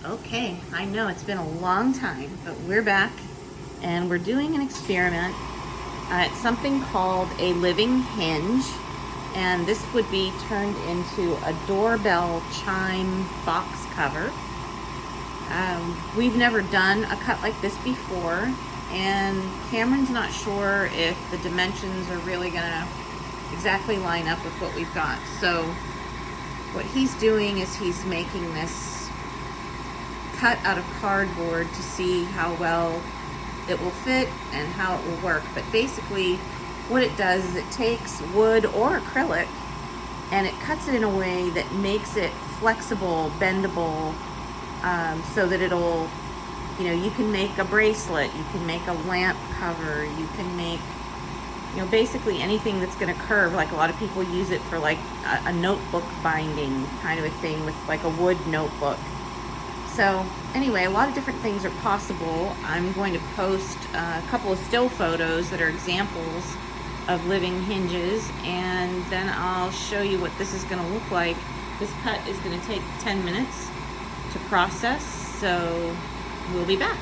Okay, I know it's been a long time, but we're back and we're doing an experiment. It's something called a living hinge, and this would be turned into a doorbell chime box cover. We've never done a cut like this before, and Cameron's not sure if the dimensions are really gonna exactly line up with what we've got. So what he's doing is he's making this cut out of cardboard to see how well it will fit and how it will work. But basically what it does is it takes wood or acrylic and it cuts it in a way that makes it flexible, bendable, so that it'll, you can make a bracelet, you can make a lamp cover, you can make, basically anything that's going to curve. Like a lot of people use it for like a notebook binding kind of a thing, with like a wood notebook. So anyway, a lot of different things are possible. I'm going to post a couple of still photos that are examples of living hinges, and then I'll show you what this is going to look like. This cut is going to take 10 minutes to process, so we'll be back.